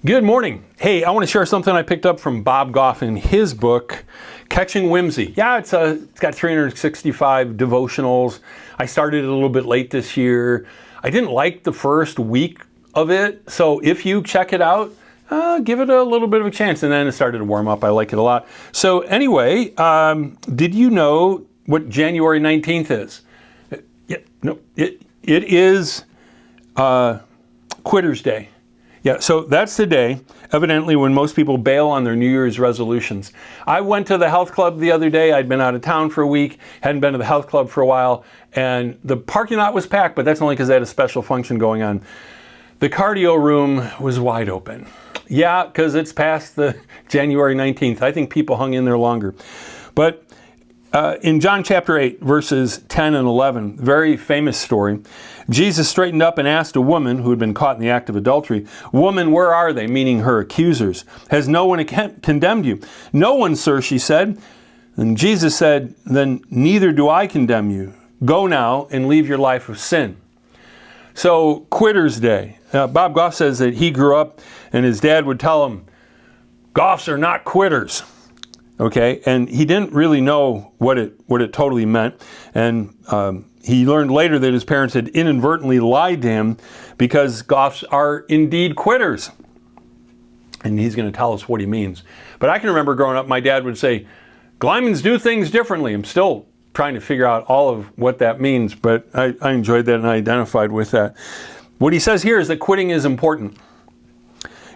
Good morning. Hey, I want to share something I picked up from Bob Goff in his book, Catching Whimsy. Yeah, it's got 365 devotionals. I started it a little bit late this year. I didn't like the first week of it, so if you check it out, give it a little bit of a chance. And then it started to warm up. I like it a lot. So anyway, did you know what January 19th is? It is Quitter's Day. Yeah, so that's the day, evidently, when most people bail on their New Year's resolutions. I went to the health club the other day. I'd been out of town for a week, hadn't been to the health club for a while, and the parking lot was packed, but that's only because they had a special function going on. The cardio room was wide open. Yeah, because it's past the January 19th. I think people hung in there longer. But in John chapter 8, verses 10 and 11, very famous story, Jesus straightened up and asked a woman who had been caught in the act of adultery, "Woman, where are they?" Meaning her accusers. "Has no one condemned you?" "No one, sir," she said. And Jesus said, "Then neither do I condemn you. Go now and leave your life of sin." So, Quitter's Day. Bob Goff says that he grew up and his dad would tell him, "Goffs are not quitters." Okay, and he didn't really know what it totally meant, and he learned later that his parents had inadvertently lied to him because Goffs are indeed quitters, and he's going to tell us what he means. But I can remember growing up, my dad would say, "Glymans do things differently." I'm still trying to figure out all of what that means, but I enjoyed that and I identified with that. What he says here is that quitting is important.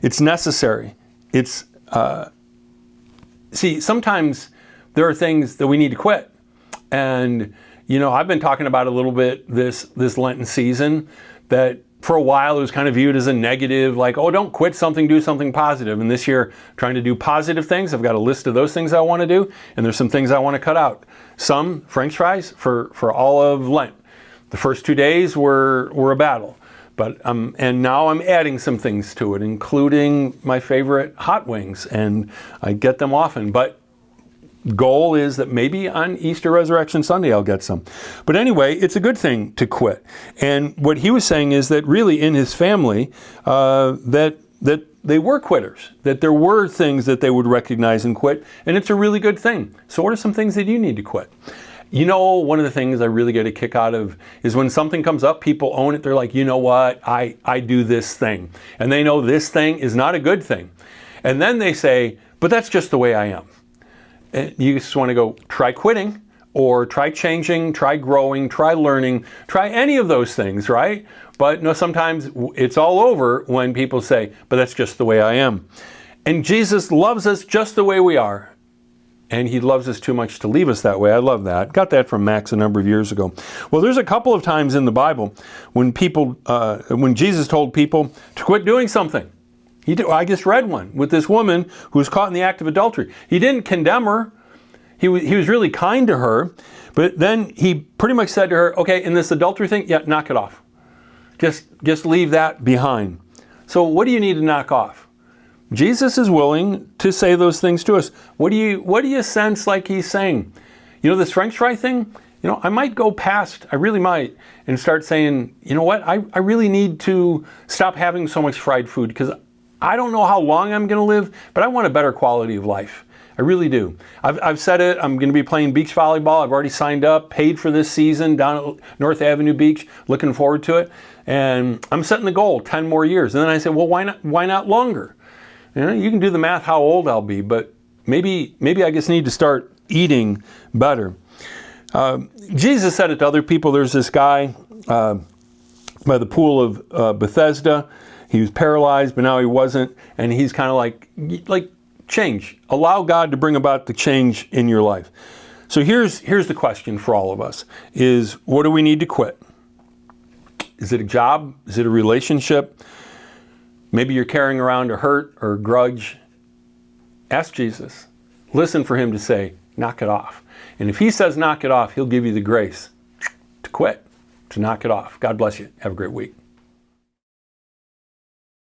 It's necessary. It's See, sometimes there are things that we need to quit. And, I've been talking about a little bit this Lenten season that for a while it was kind of viewed as a negative, like, oh, don't quit something, do something positive. And this year, trying to do positive things. I've got a list of those things I want to do, and there's some things I want to cut out. Some French fries for all of Lent. The first 2 days were a battle. But and now I'm adding some things to it, including my favorite hot wings, and I get them often. But goal is that maybe on Easter Resurrection Sunday I'll get some. But anyway, it's a good thing to quit. And what he was saying is that really in his family, that they were quitters, that there were things that they would recognize and quit, and it's a really good thing. So what are some things that you need to quit? One of the things I really get a kick out of is when something comes up, people own it. They're like, you know what, I do this thing. And they know this thing is not a good thing. And then they say, but that's just the way I am. And you just want to go, try quitting, or try changing, try growing, try learning, try any of those things, right? But no, sometimes it's all over when people say, but that's just the way I am. And Jesus loves us just the way we are. And he loves us too much to leave us that way. I love that. Got that from Max a number of years ago. Well, there's a couple of times in the Bible when when Jesus told people to quit doing something. I just read one with this woman who was caught in the act of adultery. He didn't condemn her. He was really kind to her. But then he pretty much said to her, okay, in this adultery thing, yeah, knock it off. Just leave that behind. So what do you need to knock off? Jesus is willing to say those things to us. What do you sense like he's saying? This French fry thing, I might go past, I really might, and start saying, you know what, I really need to stop having so much fried food because I don't know how long I'm going to live, but I want a better quality of life. I really do. I've said it, I'm going to be playing beach volleyball. I've already signed up, paid for this season down at North Avenue Beach, looking forward to it. And I'm setting the goal, 10 more years. And then I said, well, why not longer? You can do the math how old I'll be, but maybe I just need to start eating better. Jesus said it to other people. There's this guy by the pool of Bethesda. He was paralyzed, but now he wasn't. And he's kind of like change. Allow God to bring about the change in your life. So here's the question for all of us is, what do we need to quit? Is it a job? Is it a relationship? Maybe you're carrying around a hurt or a grudge. Ask Jesus. Listen for him to say, knock it off. And if he says knock it off, he'll give you the grace to quit, to knock it off. God bless you. Have a great week.